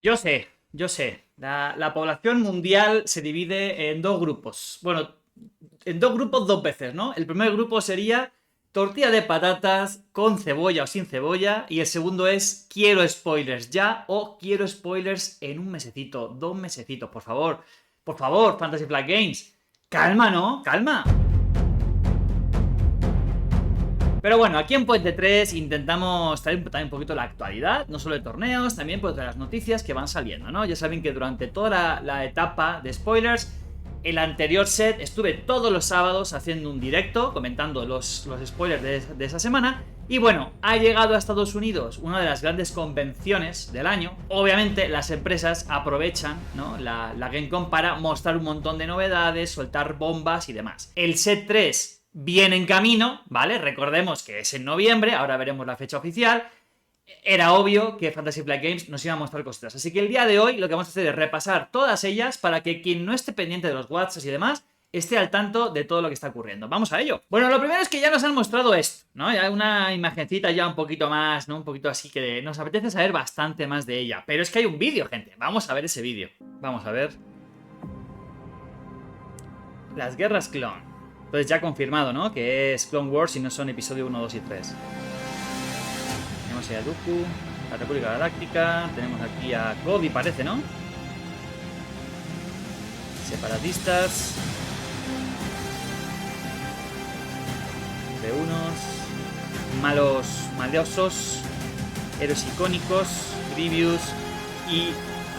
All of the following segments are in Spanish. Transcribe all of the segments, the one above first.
Yo sé. La población mundial se divide en dos grupos. Bueno, en dos grupos dos veces, ¿no? El primer grupo sería tortilla de patatas con cebolla o sin cebolla. Y el segundo es quiero spoilers ya o quiero spoilers en un mesecito, 2 mesecitos, por favor. Por favor, Fantasy Flight Games. Calma, ¿no? Calma. Pero bueno, aquí en Puente 3 intentamos traer también un poquito la actualidad, no solo de torneos, también pues de las noticias que van saliendo, ¿no? Ya saben que durante toda la etapa de spoilers, el anterior set estuve todos los sábados haciendo un directo, comentando los spoilers de esa semana. Y bueno, ha llegado a Estados Unidos una de las grandes convenciones del año. Obviamente las empresas aprovechan, ¿no?, la Gamescom para mostrar un montón de novedades, soltar bombas y demás. El set 3 viene en camino, ¿vale? Recordemos que es en noviembre, ahora veremos la fecha oficial. Era obvio que Fantasy Flight Games nos iba a mostrar cositas. Así que el día de hoy lo que vamos a hacer es repasar todas ellas para que quien no esté pendiente de los WhatsApps y demás esté al tanto de todo lo que está ocurriendo. Vamos a ello. Bueno, lo primero es que ya nos han mostrado esto, ¿no? Ya una imagencita ya un poquito más, ¿no? Un poquito así que nos apetece saber bastante más de ella. Pero es que hay un vídeo, gente. Vamos a ver ese vídeo. Vamos a ver. Las guerras clon. Entonces ya confirmado, ¿no? Que es Clone Wars y no son episodio 1, 2 y 3. Tenemos ahí a Dooku, la República Galáctica. Tenemos aquí a Cody, parece, ¿no? Separatistas. De unos. Malos maleosos. Héroes icónicos. Grievous. Y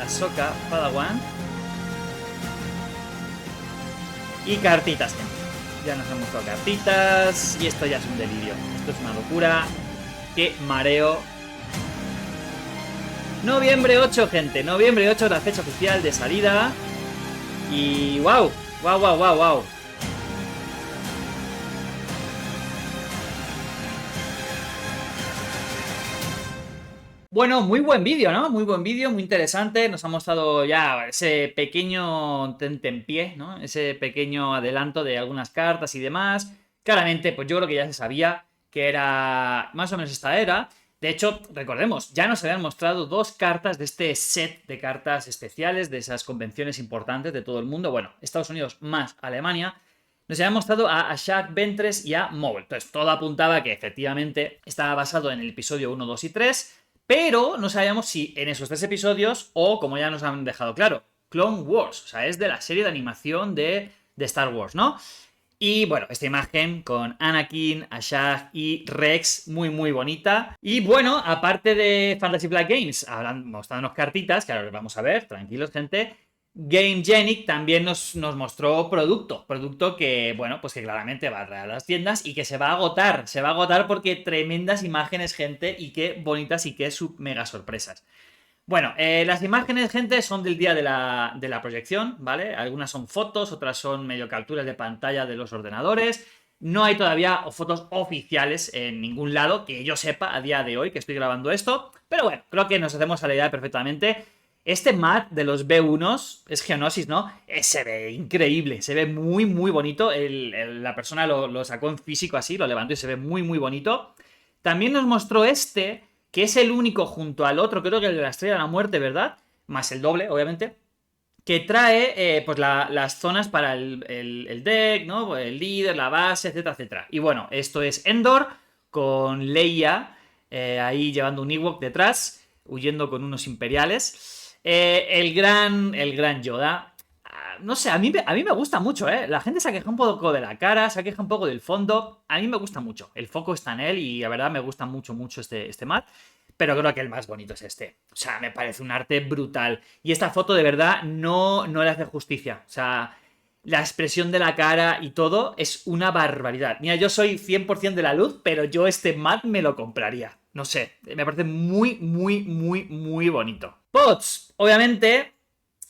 Ahsoka Padawan. Y cartitas, gente. Ya nos han mostrado cartitas. Y esto ya es un delirio. Esto es una locura. Qué mareo. Noviembre 8, gente. Noviembre 8 es la fecha oficial de salida. Y wow. Wow, wow, wow, wow. Bueno, muy buen vídeo, ¿no? Muy buen vídeo, muy interesante. Nos ha mostrado ya ese pequeño tentempié, ¿no? Ese pequeño adelanto de algunas cartas y demás. Claramente, pues yo creo que ya se sabía que era más o menos esta era. De hecho, recordemos, ya nos habían mostrado dos cartas de este set de cartas especiales, de esas convenciones importantes de todo el mundo. Bueno, Estados Unidos más Alemania. Nos habían mostrado a Ashak Ventress y a Maul. Entonces, todo apuntaba que efectivamente estaba basado en el episodio 1, 2 y 3. Pero no sabíamos si en esos 3 episodios o, como ya nos han dejado claro, Clone Wars. O sea, es de la serie de animación de Star Wars, ¿no? Y bueno, esta imagen con Anakin, Ashag y Rex, muy muy bonita. Y bueno, aparte de Fantasy Flight Games, habrán mostrado cartitas, que ahora los vamos a ver, tranquilos, gente. GameGenic también nos mostró producto que, bueno, pues que claramente va a traer a las tiendas y que se va a agotar porque tremendas imágenes, gente, y qué bonitas y qué mega sorpresas. Bueno, las imágenes, gente, son del día de la proyección, ¿vale? Algunas son fotos, otras son medio capturas de pantalla de los ordenadores. No hay todavía fotos oficiales en ningún lado, que yo sepa a día de hoy que estoy grabando esto. Pero bueno, creo que nos hacemos a la idea perfectamente. Este mat de los B1s es Geonosis, ¿no? Se ve increíble, se ve muy, muy bonito. La persona lo sacó en físico así, lo levantó y se ve muy, muy bonito. También nos mostró este, que es el único junto al otro, creo que el de la Estrella de la Muerte, ¿verdad? Más el doble, obviamente. Que trae pues las zonas para el deck, ¿no? El líder, la base, etcétera, etcétera. Y bueno, esto es Endor con Leia ahí llevando un Ewok detrás, huyendo con unos imperiales. El gran Yoda. No sé, a mí me gusta mucho, ¿eh? La gente se queja un poco de la cara, se queja un poco del fondo. A mí me gusta mucho. El foco está en él y la verdad me gusta mucho, mucho este mat. Pero creo que el más bonito es este. O sea, me parece un arte brutal. Y esta foto de verdad no le hace justicia. O sea, la expresión de la cara y todo es una barbaridad. Mira, yo soy 100% de la luz, pero yo este mat me lo compraría. No sé, me parece muy, muy, muy, muy bonito. Pods, obviamente,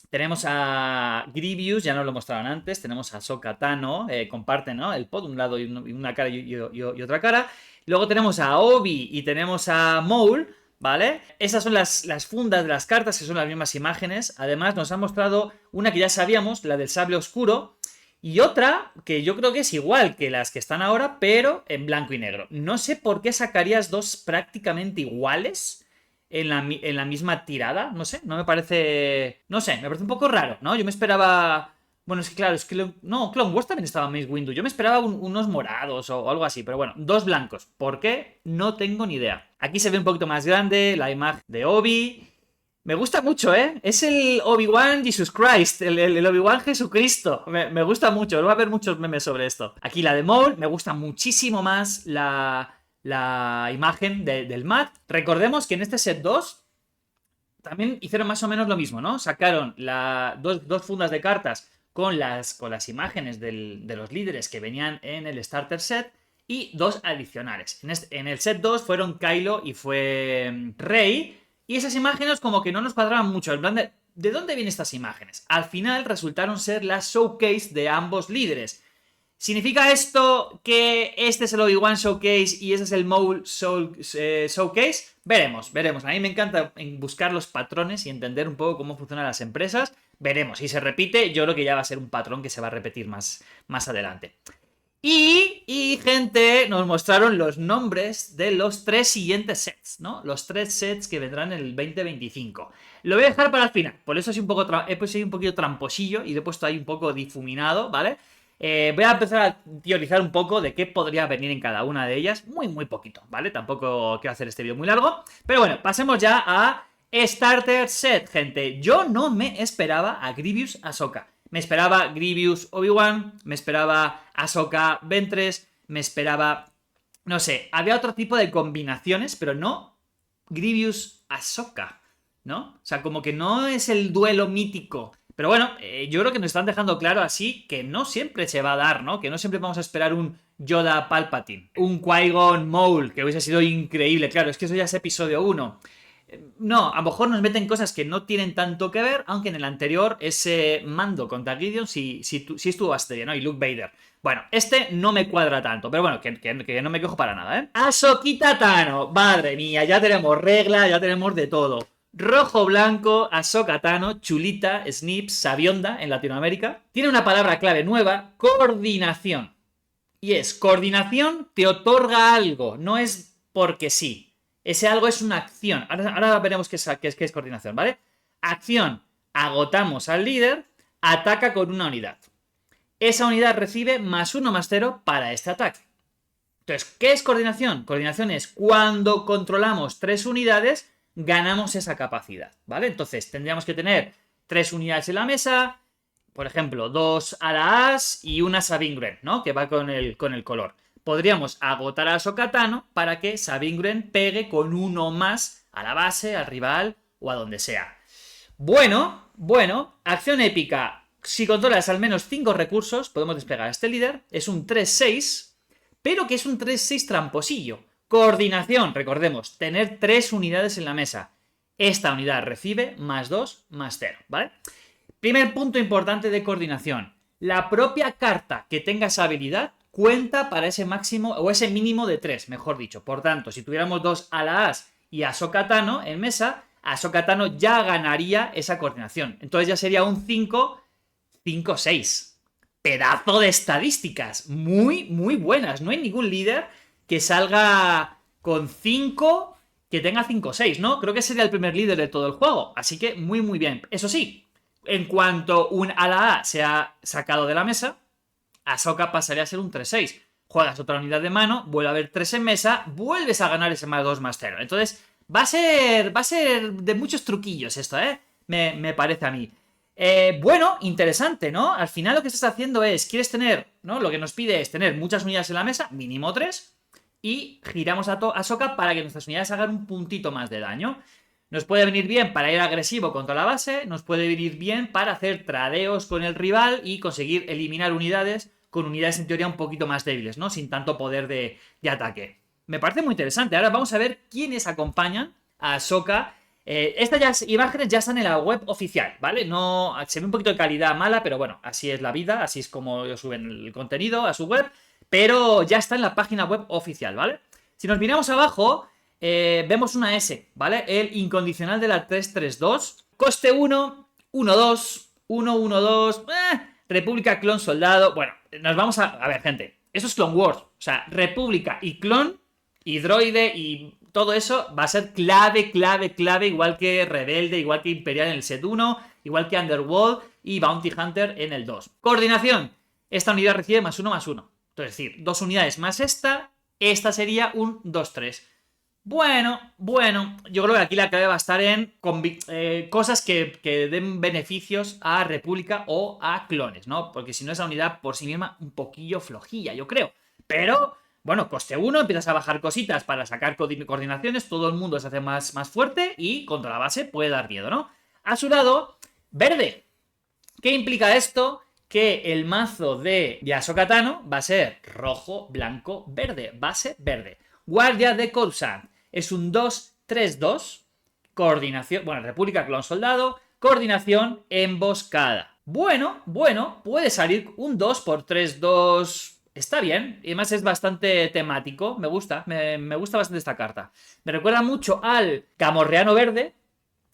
tenemos a Grievous, ya nos lo mostraron antes. Tenemos a Ahsoka Tano, comparten, ¿no?, el pod, un lado y una cara y otra cara. Luego tenemos a Obi y tenemos a Maul, ¿vale? Esas son las fundas de las cartas, que son las mismas imágenes. Además, nos han mostrado una que ya sabíamos, la del sable oscuro. Y otra que yo creo que es igual que las que están ahora, pero en blanco y negro. No sé por qué sacarías dos prácticamente iguales en la misma tirada. No sé, no me parece... No sé, me parece un poco raro, ¿no? Yo me esperaba... Bueno, es que claro, es que... No, Clone Wars también estaba en Mace Windu. Yo me esperaba unos morados o algo así, pero bueno, dos blancos. ¿Por qué? No tengo ni idea. Aquí se ve un poquito más grande la imagen de Obi. Me gusta mucho, ¿eh? Es el Obi-Wan Jesus Christ, el Obi-Wan Jesucristo. Me gusta mucho, va a haber muchos memes sobre esto. Aquí la de Maul, me gusta muchísimo más la imagen del Matt. Recordemos que en este set 2 también hicieron más o menos lo mismo, ¿no? Sacaron dos fundas de cartas con las imágenes de los líderes que venían en el starter set y dos adicionales. En el set 2 fueron Kylo y fue Rey. Y esas imágenes como que no nos cuadraban mucho. En plan ¿de dónde vienen estas imágenes? Al final resultaron ser las showcase de ambos líderes. ¿Significa esto que este es el Obi-Wan Showcase y ese es el Maul Showcase? Veremos, veremos. A mí me encanta buscar los patrones y entender un poco cómo funcionan las empresas. Veremos. Si se repite, yo creo que ya va a ser un patrón que se va a repetir más adelante. Y, gente, nos mostraron los nombres de los 3 siguientes sets, ¿no? Los 3 sets que vendrán en el 2025. Lo voy a dejar para el final, por eso he sido un poquito tramposillo y lo he puesto ahí un poco difuminado, ¿vale? Voy a empezar a teorizar un poco de qué podría venir en cada una de ellas, muy poquito, ¿vale? Tampoco quiero hacer este vídeo muy largo, pero bueno, pasemos ya a Starter Set, gente. Yo no me esperaba a Grievous Ahsoka. Me esperaba Grievous Obi-Wan, me esperaba Ahsoka Ventress, me esperaba... No sé, había otro tipo de combinaciones, pero no Grievous Ahsoka, ¿no? O sea, como que no es el duelo mítico. Pero bueno, yo creo que nos están dejando claro así que no siempre se va a dar, ¿no? Que no siempre vamos a esperar un Yoda Palpatine, un Qui-Gon Maul, que hubiese sido increíble. Claro, es que eso ya es episodio 1. No, a lo mejor nos meten cosas que no tienen tanto que ver, aunque en el anterior ese mando contra Gideon sí estuvo bastante bien, ¿no? Y Luke Vader. Bueno, este no me cuadra tanto, pero bueno, que no me quejo para nada, ¿eh? Ahsoka Tano, madre mía, ya tenemos regla, ya tenemos de todo. Rojo, blanco, Ahsoka Tano, chulita, Snips, sabionda en Latinoamérica. Tiene una palabra clave nueva, coordinación. Y es, coordinación te otorga algo, no es porque sí. Ese algo es una acción. Ahora veremos qué es coordinación, ¿vale? Acción. Agotamos al líder, ataca con una unidad. Esa unidad recibe +1/+0 para este ataque. Entonces, ¿qué es coordinación? Coordinación es cuando controlamos 3 unidades, ganamos esa capacidad, ¿vale? Entonces, tendríamos que tener 3 unidades en la mesa, por ejemplo, 2 Ala-As y una Sabine Wren, ¿no? Que va con el color. Podríamos agotar a Ahsoka Tano para que Sabine Wren pegue con uno más a la base, al rival o a donde sea. Bueno, acción épica. Si controlas al menos 5 recursos, podemos desplegar a este líder. Es un 3-6, pero que es un 3-6 tramposillo. Coordinación, recordemos, tener 3 unidades en la mesa. Esta unidad recibe +2/+0, ¿vale? Primer punto importante de coordinación. La propia carta que tenga esa habilidad cuenta para ese máximo o ese mínimo de 3, mejor dicho. Por tanto, si tuviéramos 2 Ala-As y Ahsoka Tano en mesa, Ahsoka Tano ya ganaría esa coordinación. Entonces ya sería un 5-6. Pedazo de estadísticas. Muy buenas. No hay ningún líder que salga con 5 que tenga 5-6, ¿no? Creo que sería el primer líder de todo el juego. Así que muy bien. Eso sí, en cuanto un Ala-A sea sacado de la mesa, Ahsoka pasaría a ser un 3-6. Juegas otra unidad de mano, vuelve a haber 3 en mesa, vuelves a ganar ese +2/+0. Entonces, va a ser de muchos truquillos esto, ¿eh? Me parece a mí. Bueno, interesante, ¿no? Al final lo que estás haciendo es, quieres tener, ¿no? Lo que nos pide es tener muchas unidades en la mesa, mínimo 3, y giramos a Ahsoka para que nuestras unidades hagan un puntito más de daño. Nos puede venir bien para ir agresivo contra la base, nos puede venir bien para hacer tradeos con el rival y conseguir eliminar unidades con unidades en teoría un poquito más débiles, ¿no? Sin tanto poder de ataque. Me parece muy interesante. Ahora vamos a ver quiénes acompañan a Ahsoka. Estas imágenes ya están en la web oficial, ¿vale? No, se ve un poquito de calidad mala, pero bueno, así es la vida, así es como ellos suben el contenido a su web, pero ya está en la página web oficial, ¿vale? Si nos miramos abajo, vemos una S, ¿vale? El incondicional de la 332. Coste 1, 1-2, 1-1-2, República, Clon, Soldado. Bueno, nos vamos a ver, gente, eso es Clone Wars. O sea, República y Clon, y Droide y todo eso va a ser clave, igual que Rebelde, igual que Imperial en el set 1, igual que Underworld y Bounty Hunter en el 2. Coordinación. Esta unidad recibe +1/+1. Es decir, 2 unidades más esta sería un 2-3. Bueno, yo creo que aquí la clave va a estar en cosas que den beneficios a República o a clones, ¿no? Porque si no, esa unidad por sí misma un poquillo flojilla, yo creo. Pero, bueno, coste 1, empiezas a bajar cositas para sacar coordinaciones, todo el mundo se hace más fuerte y contra la base puede dar miedo, ¿no? A su lado, verde. ¿Qué implica esto? Que el mazo de Yasuo Tano va a ser rojo, blanco, verde, base verde. Guardia de Coruscant es un 2-3-2, coordinación, bueno, República Clon Soldado, coordinación, emboscada. Bueno, puede salir un 2x3-2, está bien, y además es bastante temático, me gusta bastante esta carta. Me recuerda mucho al Camorreano Verde,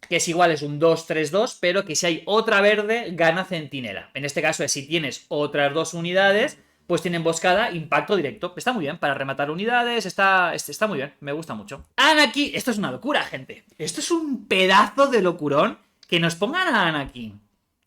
que es igual, es un 2-3-2, pero que si hay otra verde, gana centinela. En este caso es si tienes otras 2 unidades, pues tiene emboscada, impacto directo. Está muy bien para rematar unidades, está muy bien, me gusta mucho. Anakin, esto es una locura, gente. Esto es un pedazo de locurón. Que nos pongan a Anakin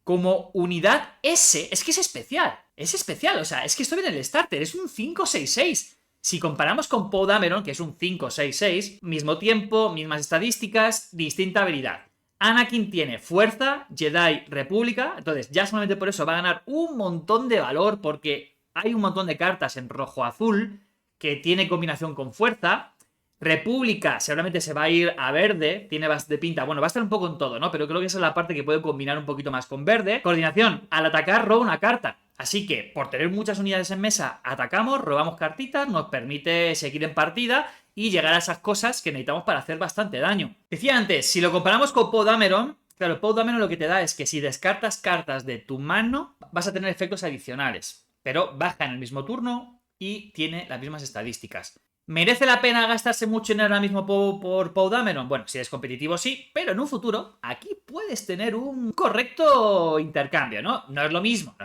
como unidad S, es que es especial. Es especial, o sea, es que esto viene en el starter, es un 5-6-6. Si comparamos con Poe Dameron, que es un 5-6-6, mismo tiempo, mismas estadísticas, distinta habilidad. Anakin tiene fuerza, Jedi, República, entonces ya solamente por eso va a ganar un montón de valor, porque hay un montón de cartas en rojo-azul que tiene combinación con fuerza. República seguramente se va a ir a verde, tiene bastante pinta, bueno, va a estar un poco en todo, ¿no? Pero creo que esa es la parte que puede combinar un poquito más con verde. Coordinación, al atacar roba una carta. Así que, por tener muchas unidades en mesa, atacamos, robamos cartitas, nos permite seguir en partida y llegar a esas cosas que necesitamos para hacer bastante daño. Decía antes, si lo comparamos con Poe Dameron, claro, Poe Dameron lo que te da es que si descartas cartas de tu mano, vas a tener efectos adicionales, pero baja en el mismo turno y tiene las mismas estadísticas. ¿Merece la pena gastarse mucho dinero ahora mismo por Poe Dameron? Bueno, si eres competitivo sí, pero en un futuro aquí puedes tener un correcto intercambio, ¿no? No es lo mismo,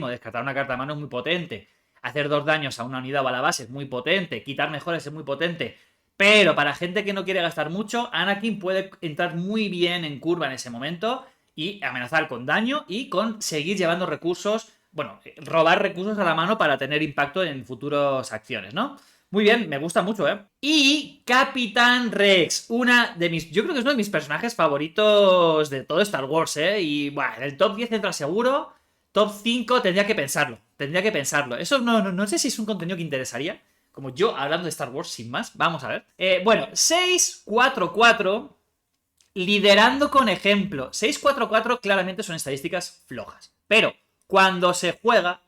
descartar una carta de mano es muy potente, hacer 2 daños a una unidad o a la base es muy potente, quitar mejores es muy potente, pero para gente que no quiere gastar mucho, Anakin puede entrar muy bien en curva en ese momento y amenazar con daño y con seguir llevando recursos, bueno, robar recursos a la mano para tener impacto en futuras acciones, ¿no? Muy bien, me gusta mucho, ¿eh? Y Capitán Rex, yo creo que es uno de mis personajes favoritos de todo Star Wars, ¿eh? Y, bueno, en el top 10 entra seguro, top 5 tendría que pensarlo. Eso no sé si es un contenido que interesaría, como yo hablando de Star Wars sin más, vamos a ver. Bueno, 6-4-4, liderando con ejemplo. 6-4-4 claramente son estadísticas flojas, pero cuando se juega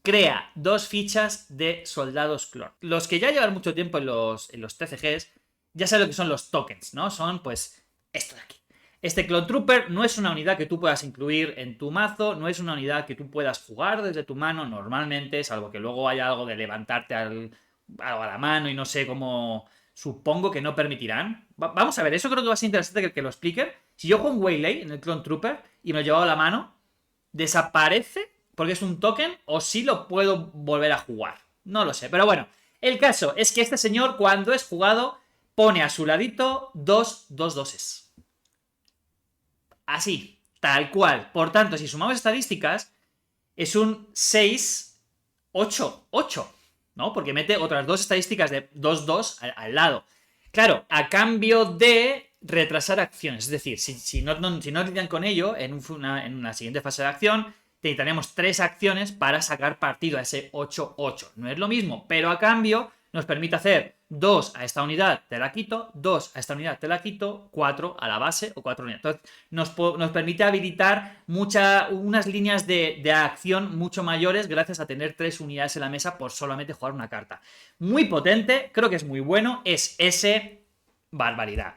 crea 2 fichas de soldados clon. Los que ya llevan mucho tiempo en los TCGs ya saben lo que son los tokens, ¿no? Son, pues, esto de aquí. Este Clone Trooper no es una unidad que tú puedas incluir en tu mazo, no es una unidad que tú puedas jugar desde tu mano normalmente, salvo que luego haya algo de levantarte algo a la mano y no sé cómo... Supongo que no permitirán. Vamos a ver, eso creo que va a ser interesante que lo expliquen. Si yo juego un Waylay en el Clone Trooper y me lo llevo a la mano, ¿desaparece porque es un token o si lo puedo volver a jugar? No lo sé, pero bueno. El caso es que este señor, cuando es jugado, pone a su ladito 2-2-2s. Así, tal cual. Por tanto, si sumamos estadísticas, es un 6-8-8, ¿no? Porque mete otras 2 estadísticas de 2-2 al lado. Claro, a cambio de retrasar acciones. Es decir, si no lidian con ello en una siguiente fase de acción, necesitaremos 3 acciones para sacar partido a ese 8-8. No es lo mismo, pero a cambio nos permite hacer 2 a esta unidad, te la quito, 2 a esta unidad, te la quito, 4 a la base o 4 unidades. Entonces nos permite habilitar unas líneas de acción mucho mayores gracias a tener 3 unidades en la mesa por solamente jugar una carta. Muy potente, creo que es muy bueno, es ese barbaridad.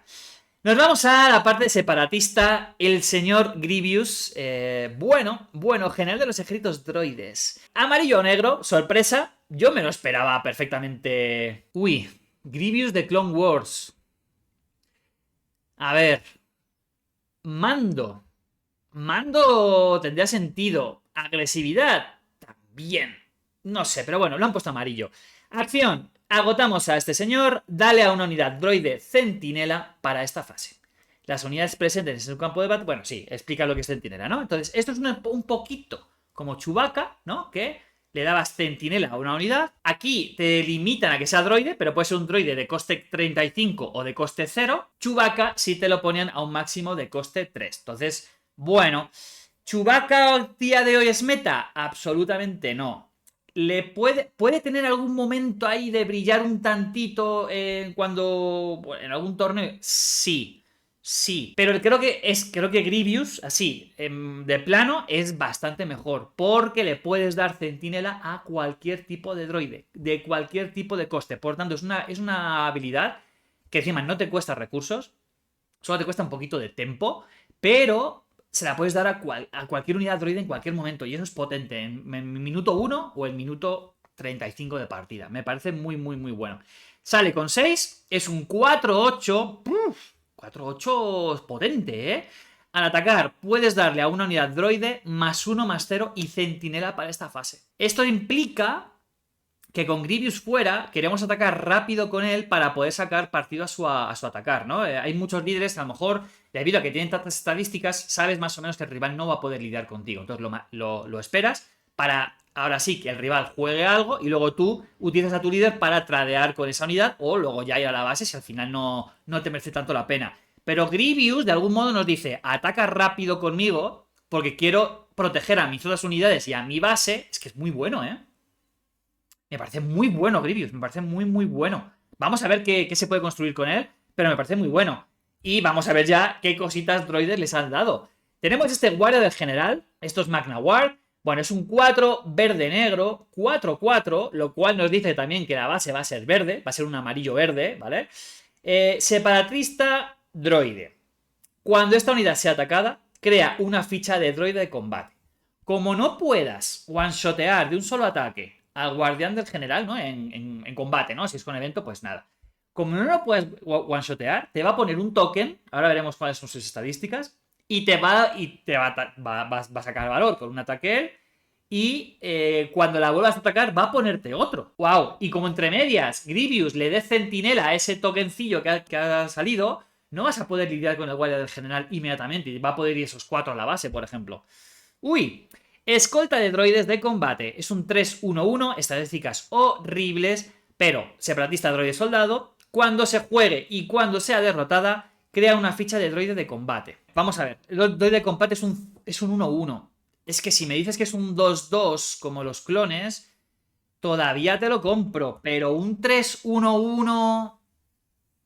Nos vamos a la parte separatista, el señor Grievous, bueno, general de los ejércitos droides. Amarillo o negro, sorpresa, yo me lo esperaba perfectamente. Uy, Grievous de Clone Wars. A ver, Mando tendría sentido, agresividad también, no sé, pero bueno, lo han puesto amarillo. Acción, agotamos a este señor, dale a una unidad droide centinela para esta fase. Las unidades presentes en su campo de batalla... Bueno, sí, explica lo que es centinela, ¿no? Entonces, esto es un poquito como Chewbacca, ¿no? Que le dabas centinela a una unidad. Aquí te limitan a que sea droide, pero puede ser un droide de coste 35 o de coste 0. Chewbacca sí te lo ponían a un máximo de coste 3. Entonces, bueno, ¿Chewbacca día de hoy es meta? Absolutamente no. Puede tener algún momento ahí de brillar un tantito en algún torneo. Sí, sí. Pero creo que Grievous, así, de plano, es bastante mejor. Porque le puedes dar centinela a cualquier tipo de droide. De cualquier tipo de coste. Por tanto, es una habilidad que encima no te cuesta recursos. Solo te cuesta un poquito de tempo. Pero se la puedes dar a cualquier unidad droide en cualquier momento. Y eso es potente. En minuto 1 o en minuto 35 de partida. Me parece muy, muy, muy bueno. Sale con 6. Es un 4-8. 4-8 es potente, ¿eh? Al atacar, puedes darle a una unidad droide +1/+0 y centinela para esta fase. Esto implica que con Grievous fuera, queremos atacar rápido con él para poder sacar partido a su atacar, ¿no? Hay muchos líderes que a lo mejor, debido a que tienen tantas estadísticas, sabes más o menos que el rival no va a poder lidiar contigo. Entonces lo esperas para, ahora sí, que el rival juegue algo y luego tú utilizas a tu líder para tradear con esa unidad o luego ya ir a la base si al final no te merece tanto la pena. Pero Grievous, de algún modo, nos dice, ataca rápido conmigo porque quiero proteger a mis otras unidades y a mi base. Es que es muy bueno, ¿eh? Me parece muy bueno Grievous, me parece muy, muy bueno. Vamos a ver qué se puede construir con él, pero me parece muy bueno. Y vamos a ver ya qué cositas droides les han dado. Tenemos este guardia del general, esto es Magna Guard. Bueno, es un 4 verde-negro, 4-4, lo cual nos dice también que la base va a ser verde, va a ser un amarillo-verde, ¿vale? Separatista droide. Cuando esta unidad sea atacada, crea una ficha de droide de combate. Como no puedas one-shotear de un solo ataque al guardián del general, ¿no? En combate, ¿no? Si es con evento, pues nada. Como no lo puedes one-shotear, te va a poner un token, ahora veremos cuáles son sus estadísticas, y va a sacar valor con un ataque él, y cuando la vuelvas a atacar va a ponerte otro. ¡Wow! Y como entre medias Grievous le dé centinela a ese tokencillo que ha salido, no vas a poder lidiar con el guardia del general inmediatamente, y va a poder ir esos 4 a la base, por ejemplo. ¡Uy! Escolta de droides de combate. Es un 3-1-1, estadísticas horribles, pero separatista droide soldado. Cuando se juegue y cuando sea derrotada, crea una ficha de droide de combate. Vamos a ver, el droide de combate es un 1-1. Es que si me dices que es un 2-2 como los clones, todavía te lo compro, pero un 3-1-1...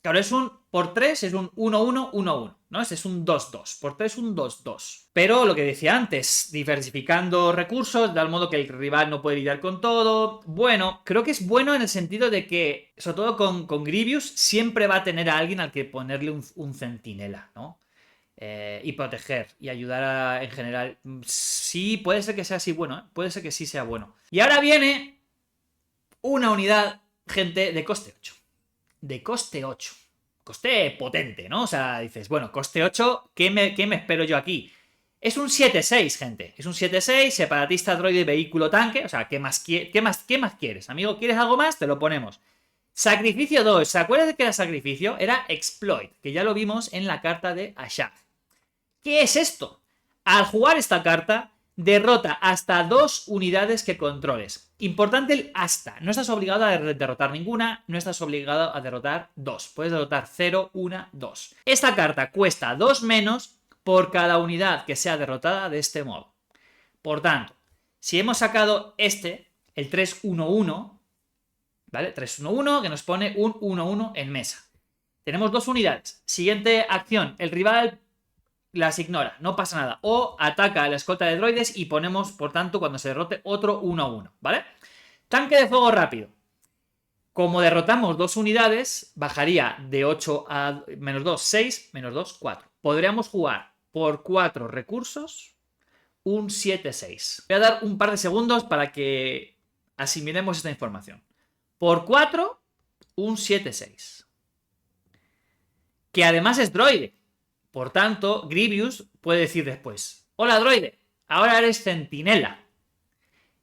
Claro, es un por 3 es un 1-1-1-1, ¿no? Este es un 2-2. Por 3 un 2-2. Pero lo que decía antes, diversificando recursos, de tal modo que el rival no puede lidiar con todo. Bueno, creo que es bueno en el sentido de que, sobre todo con Grievous, siempre va a tener a alguien al que ponerle un centinela, ¿no? Y proteger y ayudar en general. Sí, puede ser que sea así bueno, ¿eh? Puede ser que sí sea bueno. Y ahora viene una unidad, gente, de coste 8. De coste 8. Coste potente, ¿no? O sea, dices, bueno, coste 8, ¿qué me espero yo aquí? Es un 7-6, gente. Es un 7-6, separatista, droide, vehículo, tanque. O sea, ¿qué más quieres, amigo? ¿Quieres algo más? Te lo ponemos. Sacrificio 2. ¿Se acuerdan de que era sacrificio? Era exploit, que ya lo vimos en la carta de Ashad. ¿Qué es esto? Al jugar esta carta, derrota hasta 2 unidades que controles. Importante el hasta. No estás obligado a derrotar ninguna, no estás obligado a derrotar 2. Puedes derrotar 0, 1, 2. Esta carta cuesta 2 menos por cada unidad que sea derrotada de este modo. Por tanto, si hemos sacado el 3-1-1, ¿vale? 3-1-1 que nos pone un 1-1 en mesa. Tenemos 2 unidades. Siguiente acción. El rival las ignora, no pasa nada. O ataca a la escolta de droides y ponemos, por tanto, cuando se derrote, otro 1-1, ¿vale? Tanque de fuego rápido. Como derrotamos 2 unidades, bajaría de 8 a -2, 6, -2, 4. Podríamos jugar por 4 recursos un 7-6. Voy a dar un par de segundos para que asimilemos esta información. Por 4, un 7-6. Que además es droide. Por tanto, Grievous puede decir después: hola droide, ahora eres centinela.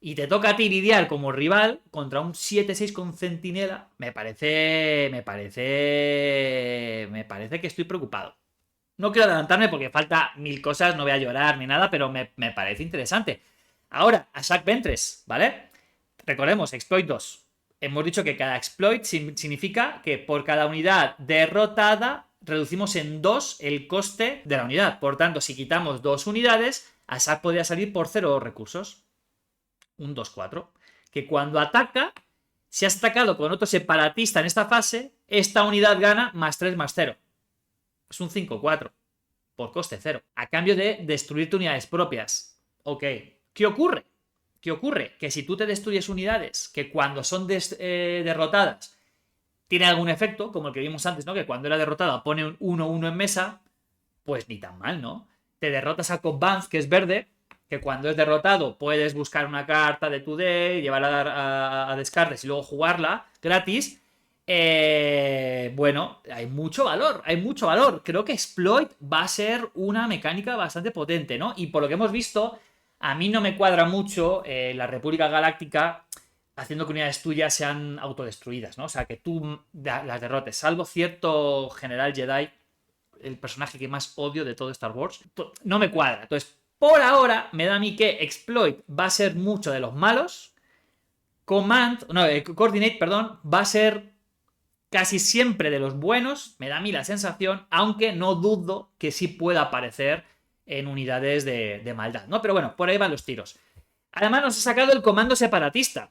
y te toca a ti lidiar como rival contra un 7-6 con centinela, me parece que estoy preocupado. No quiero adelantarme porque falta mil cosas, no voy a llorar ni nada, pero me parece interesante. Ahora, a Sack Ventres, ¿vale? Recordemos, exploit 2. Hemos dicho que cada exploit significa que por cada unidad derrotada reducimos en 2 el coste de la unidad. Por tanto, si quitamos 2 unidades, a Sack podría salir por 0 recursos. Un 2-4. Que cuando ataca, si has atacado con otro separatista en esta fase, esta unidad gana +3/+0. Es un 5-4. Por coste 0. A cambio de destruirte unidades propias. Ok. ¿Qué ocurre? ¿Qué ocurre? Que si tú te destruyes unidades que cuando son derrotadas tiene algún efecto, como el que vimos antes, ¿no? Que cuando era derrotada pone un 1-1 en mesa, pues ni tan mal, ¿no? Te derrotas a Cobb Vanth, que es verde, que cuando es derrotado puedes buscar una carta de tu deck, llevarla a descartes y luego jugarla gratis. Bueno, hay mucho valor, hay mucho valor. Creo que Exploit va a ser una mecánica bastante potente, ¿no? Y por lo que hemos visto, a mí no me cuadra mucho la República Galáctica haciendo que unidades tuyas sean autodestruidas, ¿no? O sea, que tú las derrotes, salvo cierto general Jedi, el personaje que más odio de todo Star Wars, no me cuadra. Entonces, por ahora, me da a mí que Exploit va a ser mucho de los malos, Coordinate, perdón, va a ser casi siempre de los buenos, me da a mí la sensación, aunque no dudo que sí pueda aparecer en unidades de maldad, ¿no? Pero bueno, por ahí van los tiros. Además nos ha sacado el comando separatista.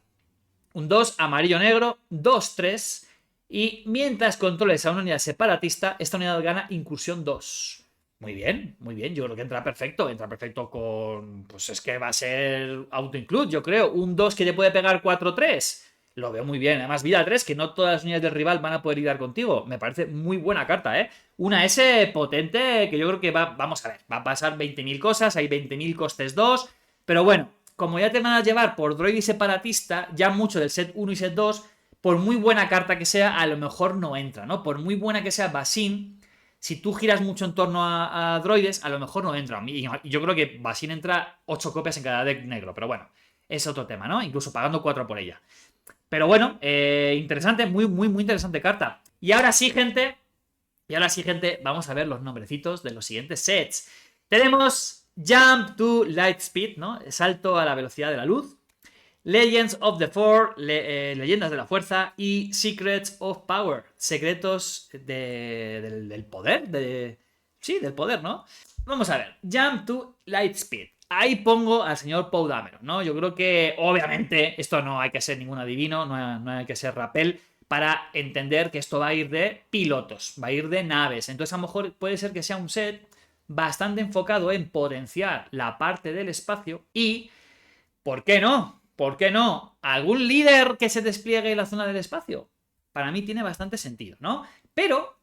Un 2 amarillo-negro, 2-3. Y mientras controles a una unidad separatista, esta unidad gana incursión 2. Muy bien, muy bien. Yo creo que entra perfecto. Entra perfecto con... Pues es que va a ser auto-include, yo creo. Un 2 que te puede pegar 4-3. Lo veo muy bien. Además, vida 3, que no todas las unidades del rival van a poder lidiar contigo. Me parece muy buena carta, ¿eh? Una S potente que yo creo que va... Vamos a ver. Va a pasar 20.000 cosas. Hay 20.000 costes 2. Pero bueno, como ya te van a llevar por droid y separatista, ya mucho del set 1 y set 2, por muy buena carta que sea, a lo mejor no entra, ¿no? Por muy buena que sea Basin, si tú giras mucho en torno a droides, a lo mejor no entra. Y yo creo que Basin entra 8 copias en cada deck negro, pero bueno, es otro tema, ¿no? Incluso pagando 4 por ella. Pero bueno, interesante, muy, muy, muy interesante carta. Y ahora sí, gente, vamos a ver los nombrecitos de los siguientes sets. Tenemos Jump to Lightspeed, ¿no? Salto a la velocidad de la luz. Legends of the Force, Leyendas de la Fuerza. Y Secrets of Power, secretos del poder. Sí, del poder, ¿no? Vamos a ver, Jump to Lightspeed. Ahí pongo al señor Poe Dameron, ¿no? Yo creo que, obviamente, esto no hay que ser ningún adivino, no hay que ser rapel para entender que esto va a ir de pilotos, va a ir de naves. Entonces, a lo mejor puede ser que sea un set bastante enfocado en potenciar la parte del espacio y, ¿por qué no? ¿Por qué no? ¿Algún líder que se despliegue en la zona del espacio? Para mí tiene bastante sentido, ¿no? Pero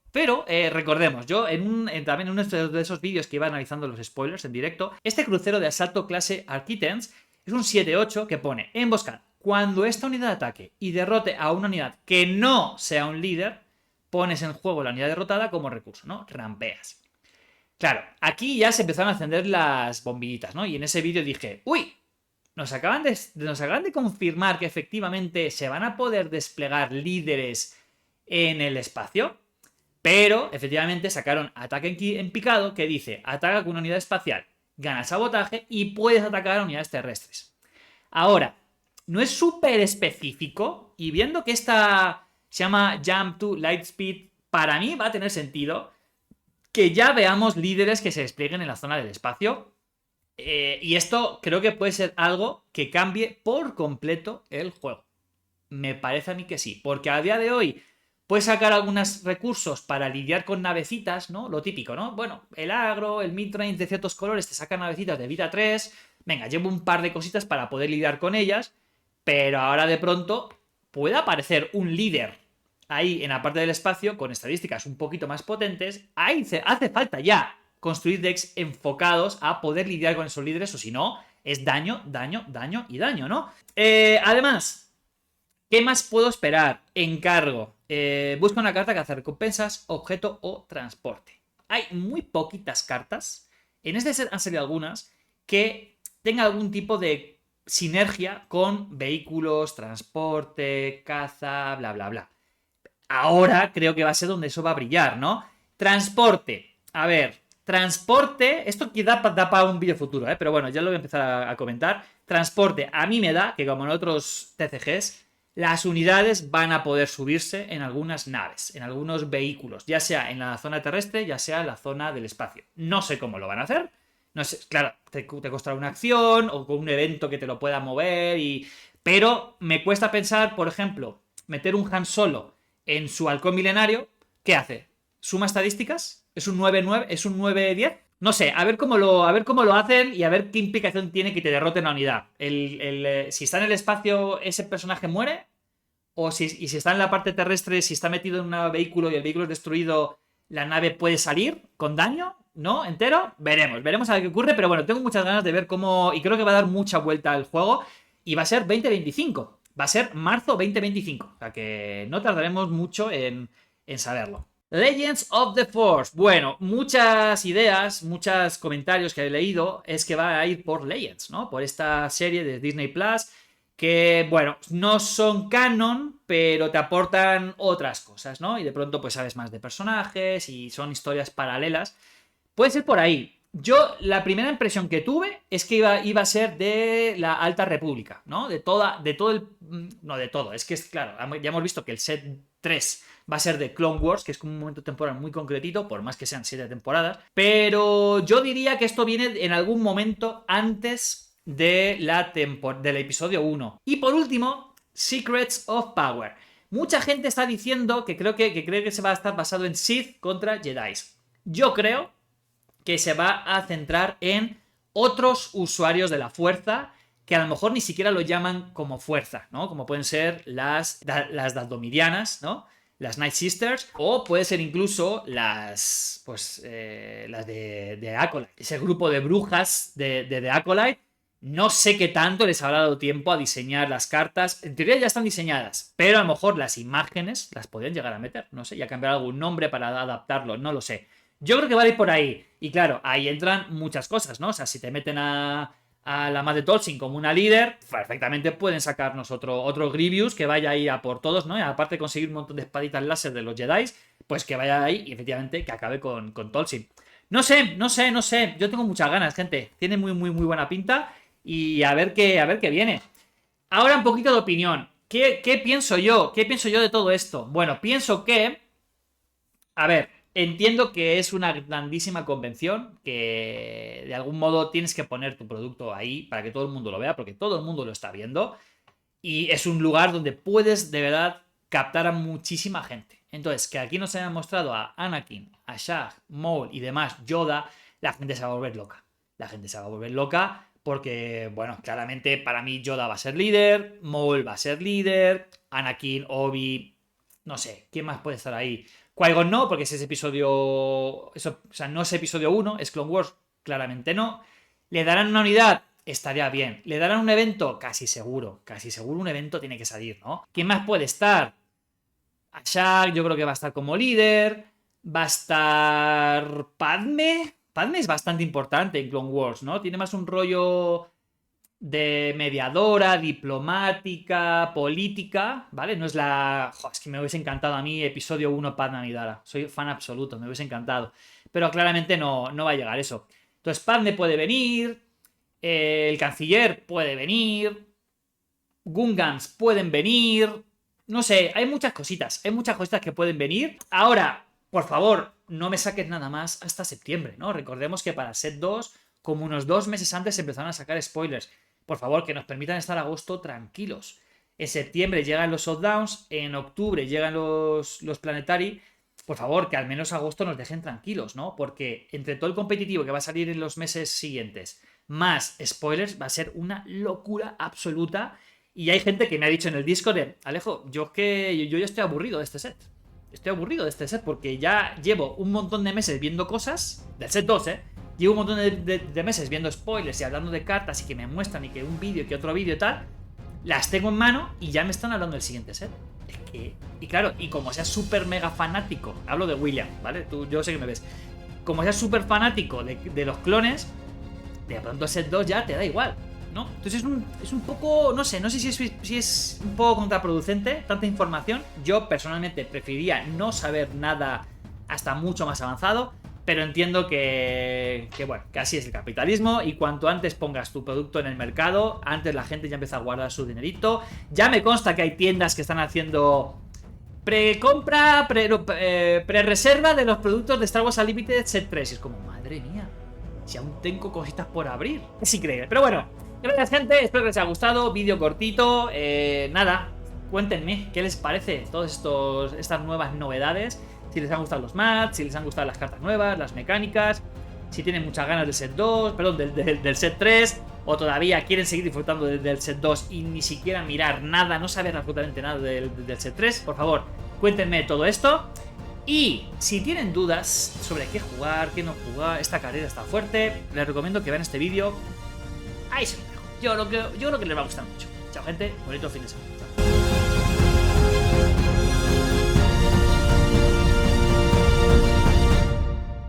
recordemos, yo también en uno de esos vídeos que iba analizando los spoilers en directo, este crucero de asalto clase Architects es un 7-8 que pone emboscad. Cuando esta unidad ataque y derrote a una unidad que no sea un líder, pones en juego la unidad derrotada como recurso, ¿no? Rampeas. Claro, aquí ya se empezaron a encender las bombillitas, ¿no? Y en ese vídeo dije, uy, nos acaban de confirmar que efectivamente se van a poder desplegar líderes en el espacio. Pero, efectivamente, sacaron ataque en picado que dice, ataca con una unidad espacial, gana sabotaje y puedes atacar a unidades terrestres. Ahora, no es súper específico y viendo que esta se llama Jump to Lightspeed, para mí va a tener sentido que ya veamos líderes que se desplieguen en la zona del espacio. Y esto creo que puede ser algo que cambie por completo el juego. Me parece a mí que sí, porque a día de hoy puedes sacar algunos recursos para lidiar con navecitas, ¿no? Lo típico, ¿no? Bueno, el agro, el midrange de ciertos colores te sacan navecitas de vida 3. Venga, llevo un par de cositas para poder lidiar con ellas. Pero ahora de pronto puede aparecer un líder ahí en la parte del espacio con estadísticas un poquito más potentes. Ahí hace falta ya construir decks enfocados a poder lidiar con esos líderes, o si no, es daño, daño, daño y daño, ¿no? Además, ¿qué más puedo esperar? Encargo. Busca una carta que hace recompensas, objeto o transporte. Hay muy poquitas cartas. En este set han salido algunas que tengan algún tipo de sinergia con vehículos, transporte, caza, bla, bla, bla. Ahora creo que va a ser donde eso va a brillar, ¿no? Transporte. A ver, transporte. Esto quizá da para un vídeo futuro, ¿eh? Pero bueno, ya lo voy a empezar a comentar. Transporte. A mí me da que, como en otros TCGs, las unidades van a poder subirse en algunas naves, en algunos vehículos, ya sea en la zona terrestre, ya sea en la zona del espacio. No sé cómo lo van a hacer. No sé, claro, te costará una acción o con un evento que te lo pueda mover y... Pero me cuesta pensar, por ejemplo, meter un Han Solo en su halcón milenario. ¿Qué hace? ¿Suma estadísticas? ¿Es un 9-9? ¿Es un 9-10? No sé, a ver cómo lo hacen y a ver qué implicación tiene que te derroten la unidad. Si está en el espacio, ese personaje muere. Y si está en la parte terrestre, si está metido en un vehículo y el vehículo es destruido, la nave puede salir con daño, ¿no? Entero. Veremos a ver qué ocurre. Pero bueno, tengo muchas ganas de ver cómo. Y creo que va a dar mucha vuelta al juego. Y va a ser 2025. Va a ser marzo 2025. O sea que no tardaremos mucho en saberlo. Legends of the Force. Bueno, muchas ideas, muchos comentarios que he leído es que va a ir por Legends, ¿no? Por esta serie de Disney Plus que, bueno, no son canon, pero te aportan otras cosas, ¿no? Y de pronto pues sabes más de personajes y son historias paralelas. Puede ser por ahí. Yo, la primera impresión que tuve es que iba a ser de la Alta República, ¿no? De todo el... No, de todo. Es que es claro, ya hemos visto que el set 3 va a ser de Clone Wars, que es como un momento temporal muy concretito, por más que sean 7 temporadas. Pero yo diría que esto viene en algún momento antes de del episodio 1. Y por último, Secrets of Power. Mucha gente está diciendo que cree que se va a estar basado en Sith contra Jedi. Yo creo que se va a centrar en otros usuarios de la fuerza que a lo mejor ni siquiera lo llaman como fuerza, ¿no? Como pueden ser las Dathomirianas, ¿no? Las Night Sisters, o puede ser incluso las de Acolyte. Ese grupo de brujas de Acolyte. No sé qué tanto les habrá dado tiempo a diseñar las cartas. En teoría ya están diseñadas, pero a lo mejor las imágenes las podrían llegar a meter. No sé, ya cambiar algún nombre para adaptarlo, no lo sé. Yo creo que va a ir por ahí. Y claro, ahí entran muchas cosas, ¿no? O sea, si te meten a la Madre Tolsin como una líder, perfectamente pueden sacarnos otro Grievous que vaya ahí a por todos, ¿no? Y aparte de conseguir un montón de espaditas láser de los Jedi, pues que vaya ahí y efectivamente que acabe con Tolsin. No sé. Yo tengo muchas ganas, gente. Tiene muy buena pinta. Y a ver qué viene. Ahora un poquito de opinión. ¿Qué pienso yo? ¿Qué pienso yo de todo esto? Bueno, pienso que... A ver, entiendo que es una grandísima convención, que de algún modo tienes que poner tu producto ahí para que todo el mundo lo vea, porque todo el mundo lo está viendo. Y es un lugar donde puedes de verdad captar a muchísima gente. Entonces, que aquí nos hayan mostrado a Anakin, a Shag, Maul y demás, Yoda, la gente se va a volver loca. La gente se va a volver loca porque, bueno, claramente para mí Yoda va a ser líder, Maul va a ser líder, Anakin, Obi, no sé, ¿quién más puede estar ahí? Qui-Gon no, porque ese es episodio... Eso, o sea, no es episodio 1, es Clone Wars, claramente no. ¿Le darán una unidad? Estaría bien. ¿Le darán un evento? Casi seguro un evento tiene que salir, ¿no? ¿Quién más puede estar? Ashak, yo creo que va a estar como líder. Va a estar Padme. Padme es bastante importante en Clone Wars, ¿no? Tiene más un rollo de mediadora, diplomática, política, ¿vale? No es la... es que me hubiese encantado a mí episodio 1 Padme Amidala. Soy fan absoluto, me hubiese encantado. Pero claramente no va a llegar eso. Entonces Padme puede venir, el canciller puede venir, Gungans pueden venir, no sé, hay muchas cositas que pueden venir. Ahora, por favor, no me saques nada más hasta septiembre, ¿no? Recordemos que para Set 2, como unos 2 meses antes, empezaron a sacar spoilers. Por favor, que nos permitan estar a agosto tranquilos. En septiembre llegan los shutdowns, en octubre llegan los Planetary. Por favor, que al menos agosto nos dejen tranquilos, ¿no? Porque entre todo el competitivo que va a salir en los meses siguientes, más spoilers, va a ser una locura absoluta. Y hay gente que me ha dicho en el Discord Alejo, yo ya estoy aburrido de este set. Estoy aburrido de este set porque ya llevo un montón de meses viendo cosas, del set 2, llevo un montón de meses viendo spoilers y hablando de cartas y que me muestran y que un vídeo y que otro vídeo y tal. Las tengo en mano y ya me están hablando del siguiente set. Es que... Y claro, y como seas súper mega fanático, hablo de William, ¿vale? Yo sé que me ves. Como seas súper fanático de los clones, de pronto set 2 ya te da igual. ¿no? Entonces es un poco, no sé si es un poco contraproducente tanta información. Yo personalmente preferiría no saber nada hasta mucho más avanzado, pero entiendo bueno, que así es el capitalismo y cuanto antes pongas tu producto en el mercado, antes la gente ya empieza a guardar su dinerito. Ya me consta que hay tiendas que están haciendo precompra, pre-reserva de los productos de Star Wars Unlimited Set 3. Y es como, madre mía, si aún tengo cositas por abrir. Es increíble. Pero bueno, gracias gente, espero que les haya gustado. Vídeo cortito, nada, cuéntenme qué les parece todas estas nuevas novedades. Si les han gustado los mats, si les han gustado las cartas nuevas, las mecánicas, si tienen muchas ganas del set 2, perdón, del set 3, o todavía quieren seguir disfrutando del set 2 y ni siquiera mirar nada, no saber absolutamente nada del set 3, por favor, cuéntenme todo esto. Y si tienen dudas sobre qué jugar, qué no jugar, esta carrera está fuerte, les recomiendo que vean este vídeo. Ahí se lo dejo. Yo creo que les va a gustar mucho. Chao gente, bonito fin de semana.